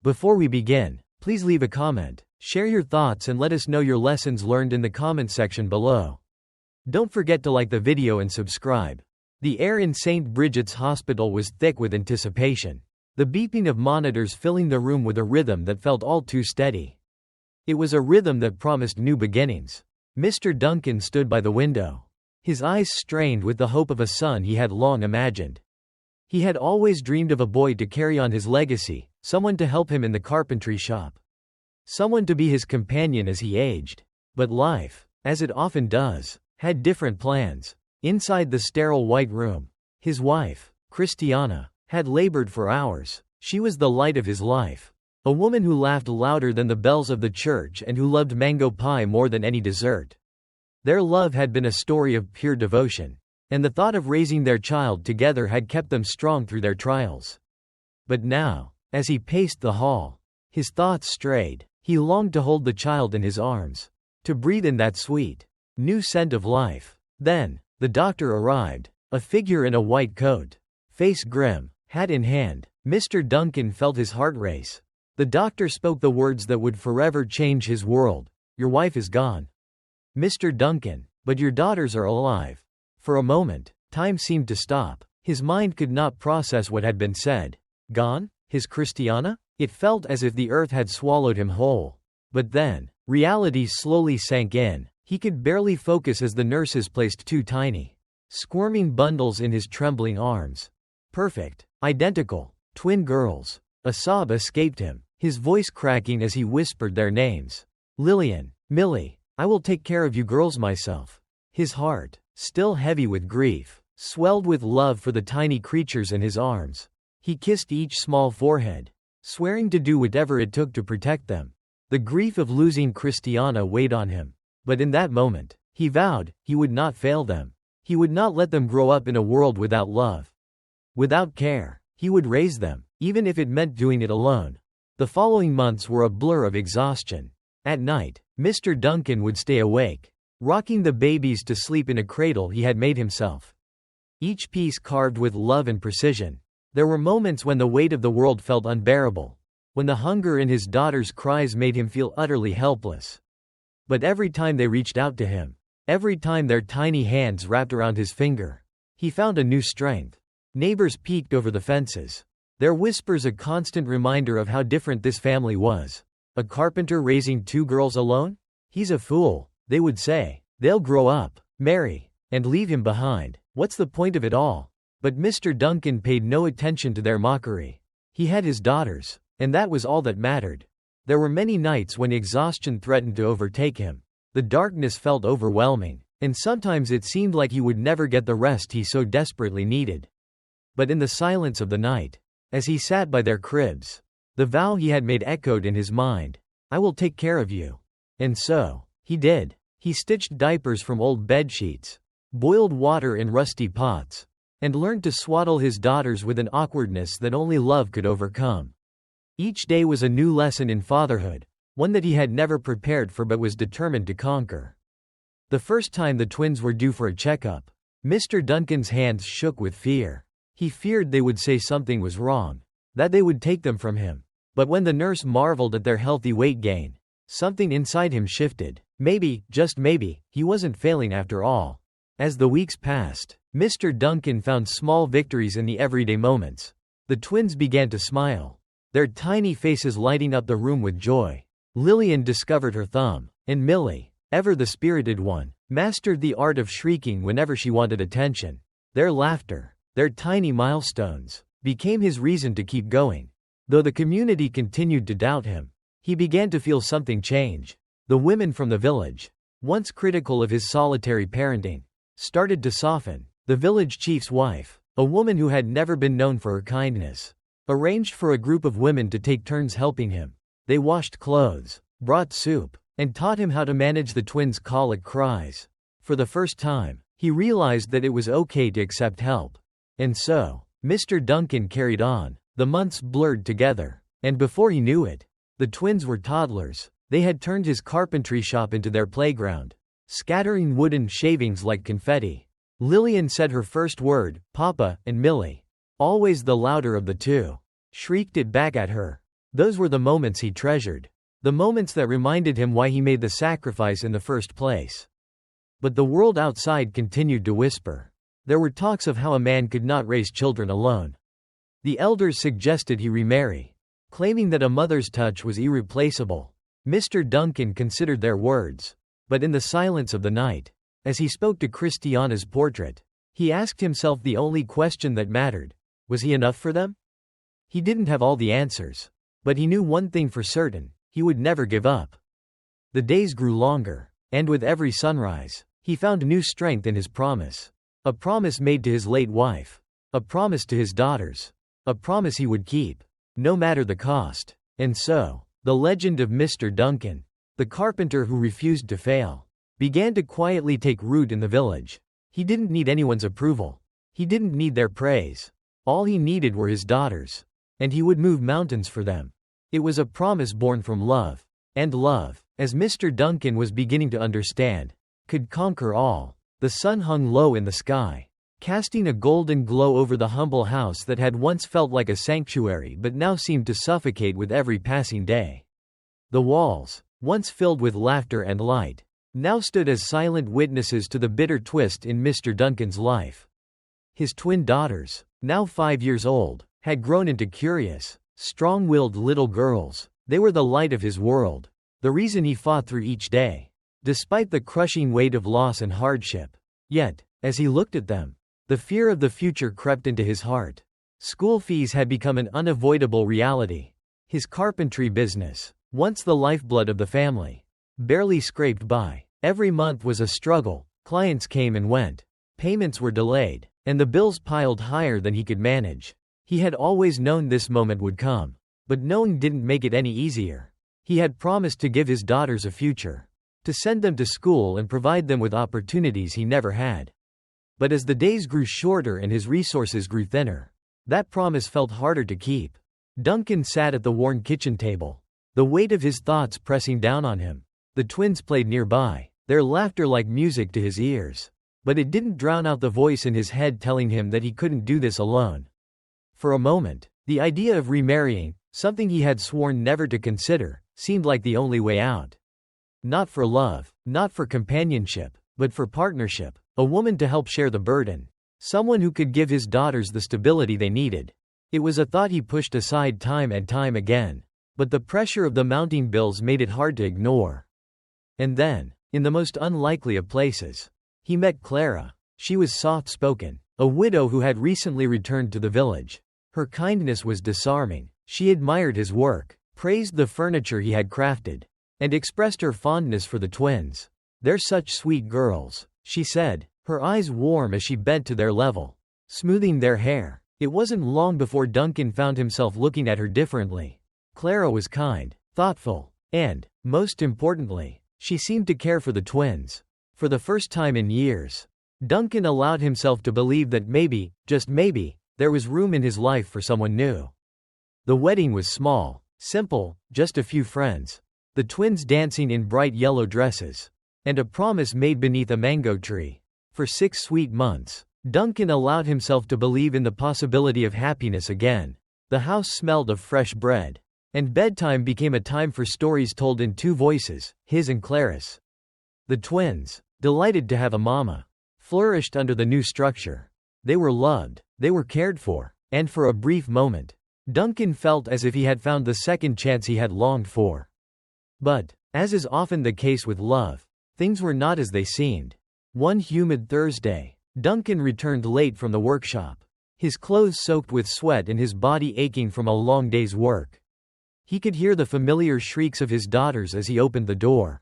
Before we begin, please leave a comment, share your thoughts and let us know your lessons learned in the comment section below. Don't forget to like the video and subscribe. The air in St. Bridget's Hospital was thick with anticipation, the beeping of monitors filling the room with a rhythm that felt all too steady. It was a rhythm that promised new beginnings. Mr. Duncan stood by the window, his eyes strained with the hope of a son he had long imagined. He had always dreamed of a boy to carry on his legacy, someone to help him in the carpentry shop, someone to be his companion as he aged. But life, as it often does, had different plans. Inside the sterile white room, his wife, Christiana, had labored for hours. She was the light of his life, a woman who laughed louder than the bells of the church and who loved mango pie more than any dessert. Their love had been a story of pure devotion, and the thought of raising their child together had kept them strong through their trials. But now, as he paced the hall, his thoughts strayed. He longed to hold the child in his arms, to breathe in that sweet, new scent of life. Then, the doctor arrived, a figure in a white coat, face grim, hat in hand. Mr. Duncan felt his heart race. The doctor spoke the words that would forever change his world. "Your wife is gone, Mr. Duncan, but your daughters are alive." For a moment, time seemed to stop. His mind could not process what had been said. Gone? His Christiana? It felt as if the earth had swallowed him whole. But then, reality slowly sank in. He could barely focus as the nurses placed two tiny, squirming bundles in his trembling arms. Perfect, identical, twin girls. A sob escaped him, his voice cracking as he whispered their names. Lillian, Millie, I will take care of you girls myself. His heart, still heavy with grief, swelled with love for the tiny creatures in his arms. He kissed each small forehead, swearing to do whatever it took to protect them. The grief of losing Christiana weighed on him. But in that moment, he vowed, he would not fail them. He would not let them grow up in a world without love, without care. He would raise them, even if it meant doing it alone. The following months were a blur of exhaustion. At night, Mr. Duncan would stay awake, rocking the babies to sleep in a cradle he had made himself, each piece carved with love and precision. There were moments when the weight of the world felt unbearable, when the hunger in his daughter's cries made him feel utterly helpless. But every time they reached out to him, every time their tiny hands wrapped around his finger, he found a new strength. Neighbors peeked over the fences, their whispers a constant reminder of how different this family was. A carpenter raising two girls alone? He's a fool, they would say. They'll grow up, marry, and leave him behind. What's the point of it all? But Mr. Duncan paid no attention to their mockery. He had his daughters, and that was all that mattered. There were many nights when exhaustion threatened to overtake him. The darkness felt overwhelming, and sometimes it seemed like he would never get the rest he so desperately needed. But in the silence of the night, as he sat by their cribs, the vow he had made echoed in his mind. I will take care of you. And so, he did. He stitched diapers from old bedsheets, boiled water in rusty pots, and learned to swaddle his daughters with an awkwardness that only love could overcome. Each day was a new lesson in fatherhood, one that he had never prepared for but was determined to conquer. The first time the twins were due for a checkup, Mr. Duncan's hands shook with fear. He feared they would say something was wrong, that they would take them from him. But when the nurse marveled at their healthy weight gain, something inside him shifted. Maybe, just maybe, he wasn't failing after all. As the weeks passed, Mr. Duncan found small victories in the everyday moments. The twins began to smile, their tiny faces lighting up the room with joy. Lillian discovered her thumb, and Millie, ever the spirited one, mastered the art of shrieking whenever she wanted attention. Their laughter, their tiny milestones, became his reason to keep going. Though the community continued to doubt him, he began to feel something change. The women from the village, once critical of his solitary parenting, started to soften. The village chief's wife, a woman who had never been known for her kindness, arranged for a group of women to take turns helping him. They washed clothes, brought soup, and taught him how to manage the twins' colic cries. For the first time, he realized that it was okay to accept help. And so, Mr. Duncan carried on. The months blurred together, and before he knew it, the twins were toddlers. They had turned his carpentry shop into their playground, scattering wooden shavings like confetti. Lillian said her first word, Papa, and Millie, always the louder of the two, shrieked it back at her. Those were the moments he treasured. The moments that reminded him why he made the sacrifice in the first place. But the world outside continued to whisper. There were talks of how a man could not raise children alone. The elders suggested he remarry, claiming that a mother's touch was irreplaceable. Mr. Duncan considered their words, but in the silence of the night, as he spoke to Christiana's portrait, he asked himself the only question that mattered: was he enough for them? He didn't have all the answers, but he knew one thing for certain: he would never give up. The days grew longer, and with every sunrise, he found new strength in his promise. A promise made to his late wife. A promise to his daughters. A promise he would keep, no matter the cost. And so, the legend of Mr. Duncan, the carpenter who refused to fail, began to quietly take root in the village. He didn't need anyone's approval. He didn't need their praise. All he needed were his daughters, and he would move mountains for them. It was a promise born from love. And love, as Mr. Duncan was beginning to understand, could conquer all. The sun hung low in the sky, casting a golden glow over the humble house that had once felt like a sanctuary but now seemed to suffocate with every passing day. The walls, once filled with laughter and light, now stood as silent witnesses to the bitter twist in Mr. Duncan's life. His twin daughters, now 5 years old, had grown into curious, strong-willed little girls. They were the light of his world, the reason he fought through each day, despite the crushing weight of loss and hardship. Yet, as he looked at them, the fear of the future crept into his heart. School fees had become an unavoidable reality. His carpentry business, once the lifeblood of the family, barely scraped by. Every month was a struggle. Clients came and went. Payments were delayed, and the bills piled higher than he could manage. He had always known this moment would come, but knowing didn't make it any easier. He had promised to give his daughters a future, to send them to school and provide them with opportunities he never had. But as the days grew shorter and his resources grew thinner, that promise felt harder to keep. Duncan sat at the worn kitchen table, the weight of his thoughts pressing down on him. The twins played nearby, their laughter like music to his ears. But it didn't drown out the voice in his head telling him that he couldn't do this alone. For a moment, the idea of remarrying, something he had sworn never to consider, seemed like the only way out. Not for love, not for companionship, but for partnership. A woman to help share the burden. Someone who could give his daughters the stability they needed. It was a thought he pushed aside time and time again, but the pressure of the mounting bills made it hard to ignore. And then, in the most unlikely of places, he met Clara. She was soft-spoken, a widow who had recently returned to the village. Her kindness was disarming. She admired his work, praised the furniture he had crafted, and expressed her fondness for the twins. "They're such sweet girls," she said, her eyes warm as she bent to their level, smoothing their hair. It wasn't long before Duncan found himself looking at her differently. Clara was kind, thoughtful, and, most importantly, she seemed to care for the twins. For the first time in years, Duncan allowed himself to believe that maybe, just maybe, there was room in his life for someone new. The wedding was small, simple, just a few friends, the twins dancing in bright yellow dresses, and a promise made beneath a mango tree. For 6 sweet months, Duncan allowed himself to believe in the possibility of happiness again. The house smelled of fresh bread, and bedtime became a time for stories told in 2 voices, his and Clara's. The twins, delighted to have a mama, flourished under the new structure. They were loved, they were cared for, and for a brief moment, Duncan felt as if he had found the second chance he had longed for. But, as is often the case with love, things were not as they seemed. One humid Thursday, Duncan returned late from the workshop, his clothes soaked with sweat and his body aching from a long day's work. He could hear the familiar shrieks of his daughters as he opened the door.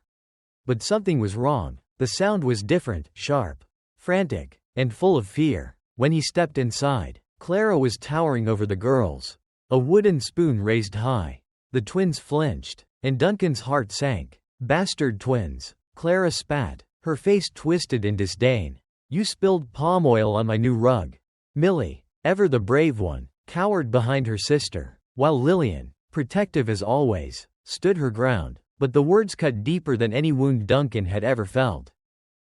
But something was wrong. The sound was different, sharp, frantic, and full of fear. When he stepped inside, Clara was towering over the girls, a wooden spoon raised high. The twins flinched, and Duncan's heart sank. "Bastard twins," Clara spat, her face twisted in disdain. "You spilled palm oil on my new rug." Millie, ever the brave one, cowered behind her sister, while Lillian, protective as always, stood her ground. But the words cut deeper than any wound Duncan had ever felt.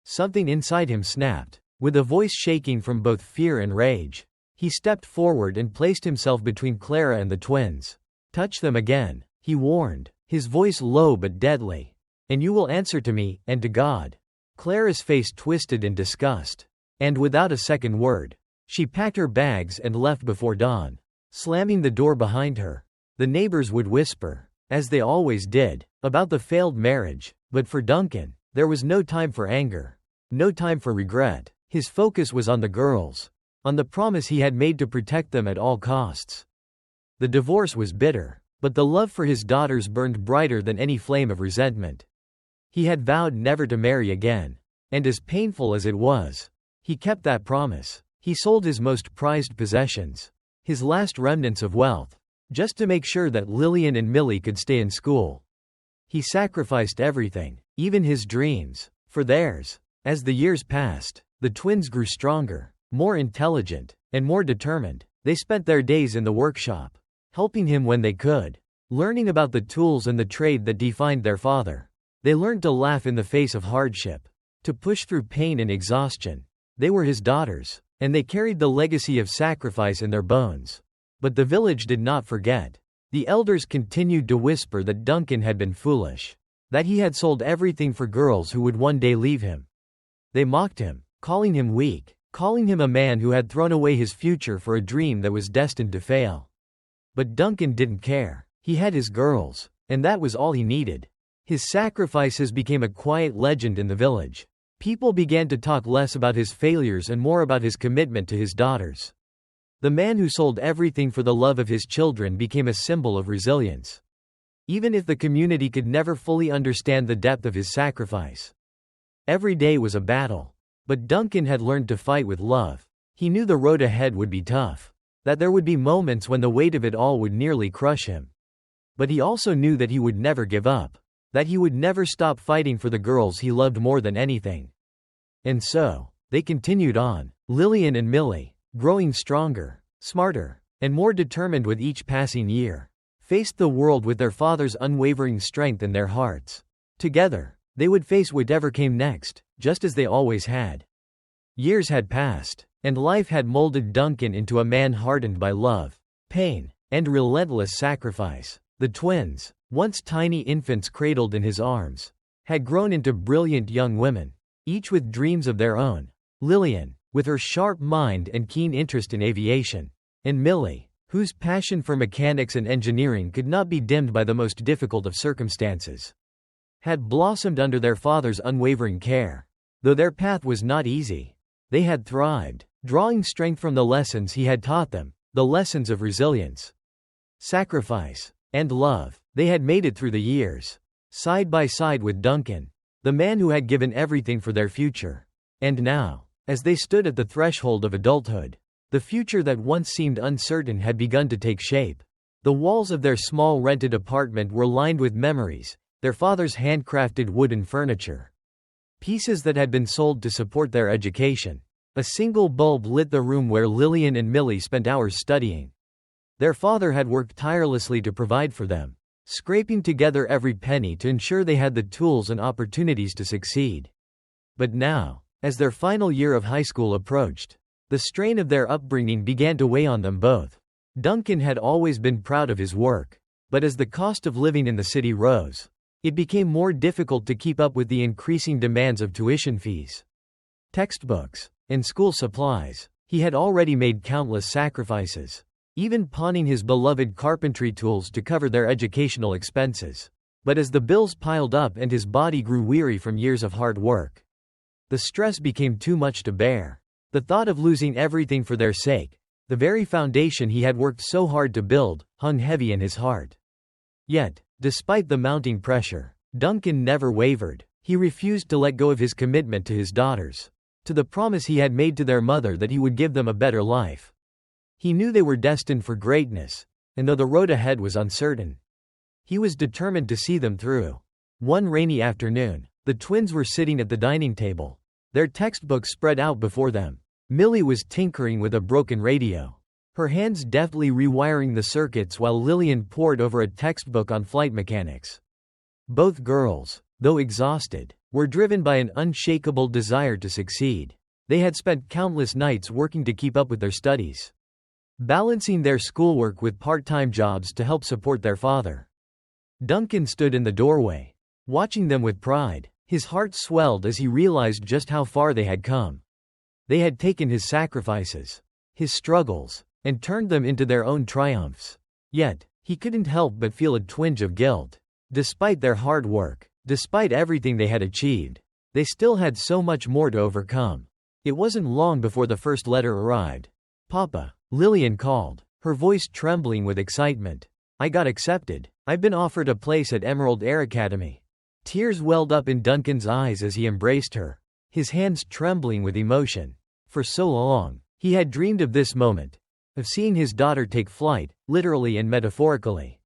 Something inside him snapped. With a voice shaking from both fear and rage, he stepped forward and placed himself between Clara and the twins. Touch them again, he warned, his voice low but deadly. And you will answer to me, and to God. Clara's face twisted in disgust. And without a second word, she packed her bags and left before dawn, slamming the door behind her. The neighbors would whisper, as they always did, about the failed marriage, but for Duncan, there was no time for anger, no time for regret. His focus was on the girls, on the promise he had made to protect them at all costs. The divorce was bitter, but the love for his daughters burned brighter than any flame of resentment. He had vowed never to marry again, and as painful as it was, he kept that promise. He sold his most prized possessions, his last remnants of wealth, just to make sure that Lillian and Millie could stay in school. He sacrificed everything, even his dreams, for theirs. As the years passed, the twins grew stronger, more intelligent, and more determined. They spent their days in the workshop, helping him when they could, learning about the tools and the trade that defined their father. They learned to laugh in the face of hardship, to push through pain and exhaustion. They were his daughters, and they carried the legacy of sacrifice in their bones. But the village did not forget. The elders continued to whisper that Duncan had been foolish, that he had sold everything for girls who would one day leave him. They mocked him, calling him weak, calling him a man who had thrown away his future for a dream that was destined to fail. But Duncan didn't care. He had his girls, and that was all he needed. His sacrifices became a quiet legend in the village. People began to talk less about his failures and more about his commitment to his daughters. The man who sold everything for the love of his children became a symbol of resilience. Even if the community could never fully understand the depth of his sacrifice. Every day was a battle. But Duncan had learned to fight with love. He knew the road ahead would be tough, that there would be moments when the weight of it all would nearly crush him. But he also knew that he would never give up, that he would never stop fighting for the girls he loved more than anything. And so, they continued on, Lillian and Millie, growing stronger, smarter, and more determined with each passing year, faced the world with their father's unwavering strength in their hearts. Together, they would face whatever came next, just as they always had. Years had passed, and life had molded Duncan into a man hardened by love, pain, and relentless sacrifice. The twins, once tiny infants cradled in his arms, had grown into brilliant young women, each with dreams of their own. Lillian, with her sharp mind and keen interest in aviation, and Millie, whose passion for mechanics and engineering could not be dimmed by the most difficult of circumstances, had blossomed under their father's unwavering care. Though their path was not easy, they had thrived, drawing strength from the lessons he had taught them, the lessons of resilience, sacrifice, and love. They had made it through the years, side by side with Duncan, the man who had given everything for their future. And now, as they stood at the threshold of adulthood, the future that once seemed uncertain had begun to take shape. The walls of their small rented apartment were lined with memories, their father's handcrafted wooden furniture, pieces that had been sold to support their education. A single bulb lit the room where Lillian and Millie spent hours studying. Their father had worked tirelessly to provide for them, scraping together every penny to ensure they had the tools and opportunities to succeed. But now, as their final year of high school approached, the strain of their upbringing began to weigh on them both. Duncan had always been proud of his work, but as the cost of living in the city rose, it became more difficult to keep up with the increasing demands of tuition fees, textbooks, and school supplies. He had already made countless sacrifices, even pawning his beloved carpentry tools to cover their educational expenses. But as the bills piled up and his body grew weary from years of hard work, the stress became too much to bear. The thought of losing everything for their sake, the very foundation he had worked so hard to build, hung heavy in his heart. Yet, despite the mounting pressure, Duncan never wavered. He refused to let go of his commitment to his daughters, to the promise he had made to their mother that he would give them a better life. He knew they were destined for greatness, and though the road ahead was uncertain, he was determined to see them through. One rainy afternoon, the twins were sitting at the dining table, their textbooks spread out before them. Millie was tinkering with a broken radio, her hands deftly rewiring the circuits while Lillian pored over a textbook on flight mechanics. Both girls, though exhausted, were driven by an unshakable desire to succeed. They had spent countless nights working to keep up with their studies, balancing their schoolwork with part-time jobs to help support their father. Duncan stood in the doorway, watching them with pride. His heart swelled as he realized just how far they had come. They had taken his sacrifices, his struggles, and turned them into their own triumphs. Yet, he couldn't help but feel a twinge of guilt. Despite their hard work, despite everything they had achieved, they still had so much more to overcome. It wasn't long before the first letter arrived. "Papa," Lillian called, her voice trembling with excitement. "I got accepted. I've been offered a place at Emerald Air Academy." Tears welled up in Duncan's eyes as he embraced her, his hands trembling with emotion. For so long, he had dreamed of this moment, of seeing his daughter take flight, literally and metaphorically.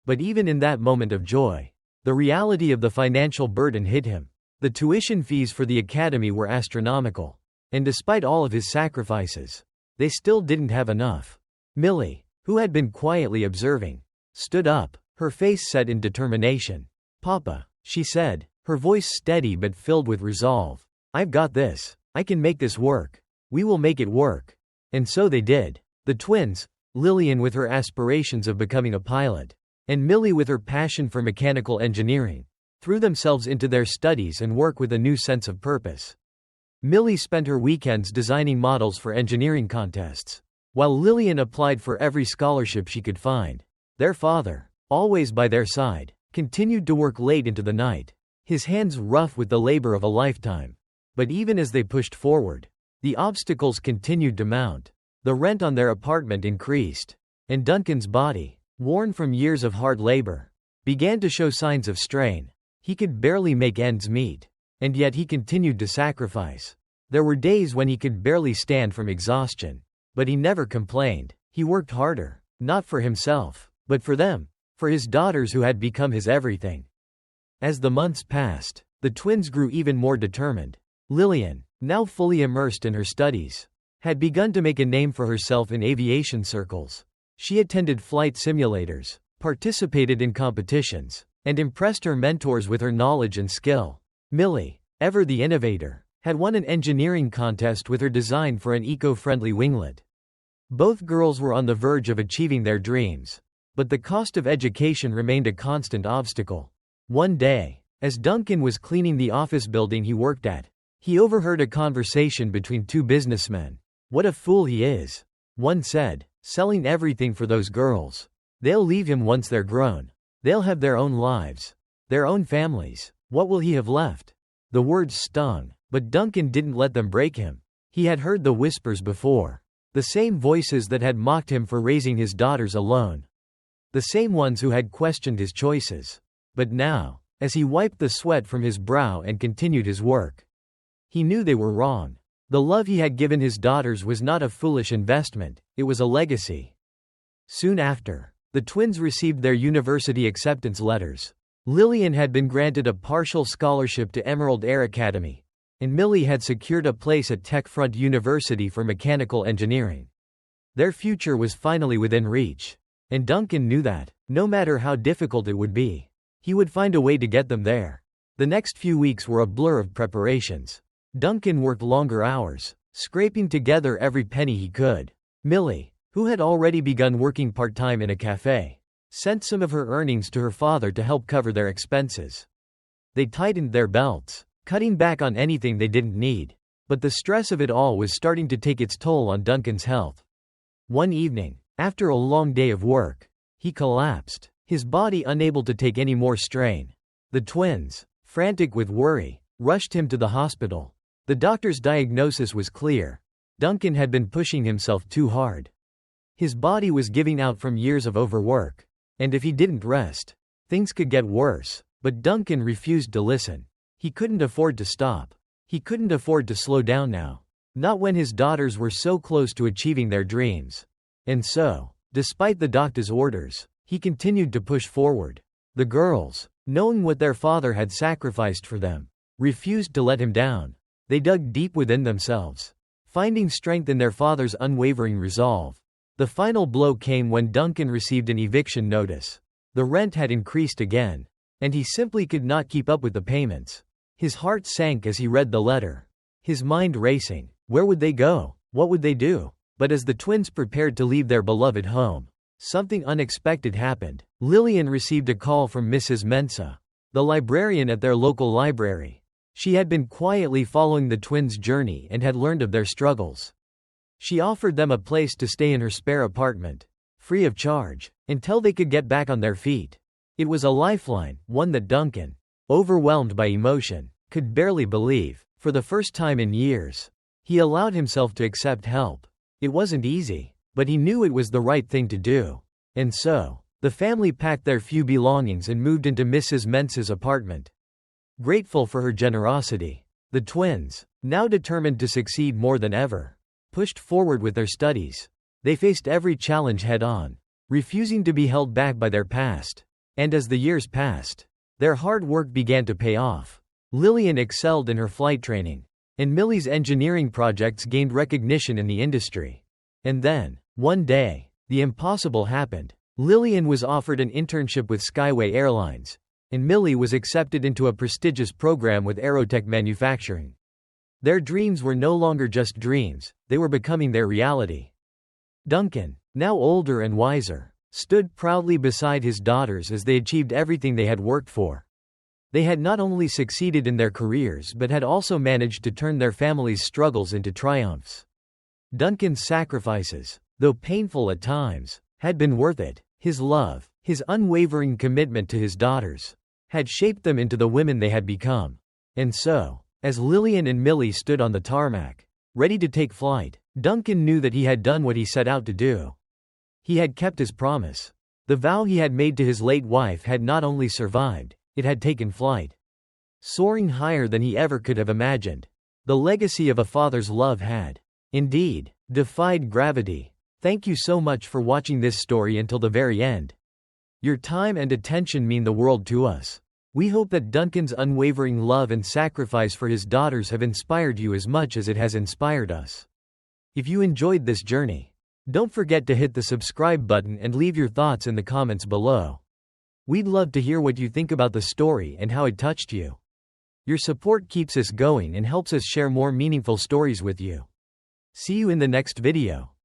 But even in that moment of joy, the reality of the financial burden hit him. The tuition fees for the academy were astronomical, and despite all of his sacrifices, they still didn't have enough. Millie, who had been quietly observing, stood up, her face set in determination. "Papa," she said, her voice steady but filled with resolve. "I've got this. I can make this work. We will make it work." And so they did. The twins, Lillian with her aspirations of becoming a pilot, and Millie with her passion for mechanical engineering, threw themselves into their studies and work with a new sense of purpose. Millie spent her weekends designing models for engineering contests, while Lillian applied for every scholarship she could find. Their father, always by their side, continued to work late into the night, his hands rough with the labor of a lifetime. But even as they pushed forward, the obstacles continued to mount. The rent on their apartment increased, and Duncan's body, worn from years of hard labor, began to show signs of strain. He could barely make ends meet, and yet he continued to sacrifice. There were days when he could barely stand from exhaustion, but he never complained. He worked harder, not for himself, but for them, for his daughters who had become his everything. As the months passed, the twins grew even more determined. Lillian, now fully immersed in her studies, had begun to make a name for herself in aviation circles. She attended flight simulators, participated in competitions, and impressed her mentors with her knowledge and skill. Millie, ever the innovator, had won an engineering contest with her design for an eco-friendly winglet. Both girls were on the verge of achieving their dreams, but the cost of education remained a constant obstacle. One day, as Duncan was cleaning the office building he worked at, he overheard a conversation between two businessmen. "What a fool he is," one said, "selling everything for those girls. They'll leave him once they're grown. They'll have their own lives, their own families. What will he have left?" The words stung, but Duncan didn't let them break him. He had heard the whispers before, the same voices that had mocked him for raising his daughters alone, the same ones who had questioned his choices. But now, as he wiped the sweat from his brow and continued his work, he knew they were wrong. The love he had given his daughters was not a foolish investment, it was a legacy. Soon after, the twins received their university acceptance letters. Lillian had been granted a partial scholarship to Emerald Air Academy, and Millie had secured a place at Tech Front University for mechanical engineering. Their future was finally within reach, and Duncan knew that, no matter how difficult it would be, he would find a way to get them there. The next few weeks were a blur of preparations. Duncan worked longer hours, scraping together every penny he could. Millie, who had already begun working part-time in a cafe, sent some of her earnings to her father to help cover their expenses. They tightened their belts, cutting back on anything they didn't need. But the stress of it all was starting to take its toll on Duncan's health. One evening, after a long day of work, he collapsed, his body unable to take any more strain. The twins, frantic with worry, rushed him to the hospital. The doctor's diagnosis was clear. Duncan had been pushing himself too hard. His body was giving out from years of overwork, and if he didn't rest, things could get worse. But Duncan refused to listen. He couldn't afford to stop. He couldn't afford to slow down now. Not when his daughters were so close to achieving their dreams. And so, despite the doctor's orders, he continued to push forward. The girls, knowing what their father had sacrificed for them, refused to let him down. They dug deep within themselves, finding strength in their father's unwavering resolve. The final blow came when Duncan received an eviction notice. The rent had increased again, and he simply could not keep up with the payments. His heart sank as he read the letter, his mind racing. Where would they go? What would they do? But as the twins prepared to leave their beloved home, something unexpected happened. Lillian received a call from Mrs. Mensah, the librarian at their local library. She had been quietly following the twins' journey and had learned of their struggles. She offered them a place to stay in her spare apartment, free of charge, until they could get back on their feet. It was a lifeline, one that Duncan, overwhelmed by emotion, could barely believe. For the first time in years, he allowed himself to accept help. It wasn't easy, but he knew it was the right thing to do. And so, the family packed their few belongings and moved into Mrs. Mensah's apartment. Grateful for her generosity, the twins, now determined to succeed more than ever, pushed forward with their studies. They faced every challenge head-on, refusing to be held back by their past. And as the years passed, their hard work began to pay off. Lillian excelled in her flight training, and Millie's engineering projects gained recognition in the industry. And then, one day, the impossible happened. Lillian was offered an internship with Skyway Airlines, and Millie was accepted into a prestigious program with Aerotech Manufacturing. Their dreams were no longer just dreams, they were becoming their reality. Duncan, now older and wiser, stood proudly beside his daughters as they achieved everything they had worked for. They had not only succeeded in their careers but had also managed to turn their family's struggles into triumphs. Duncan's sacrifices, though painful at times, had been worth it. His love, his unwavering commitment to his daughters, had shaped them into the women they had become. And so, as Lillian and Millie stood on the tarmac, ready to take flight, Duncan knew that he had done what he set out to do. He had kept his promise. The vow he had made to his late wife had not only survived, it had taken flight. Soaring higher than he ever could have imagined. The legacy of a father's love had, indeed, defied gravity. Thank you so much for watching this story until the very end. Your time and attention mean the world to us. We hope that Duncan's unwavering love and sacrifice for his daughters have inspired you as much as it has inspired us. If you enjoyed this journey, don't forget to hit the subscribe button and leave your thoughts in the comments below. We'd love to hear what you think about the story and how it touched you. Your support keeps us going and helps us share more meaningful stories with you. See you in the next video.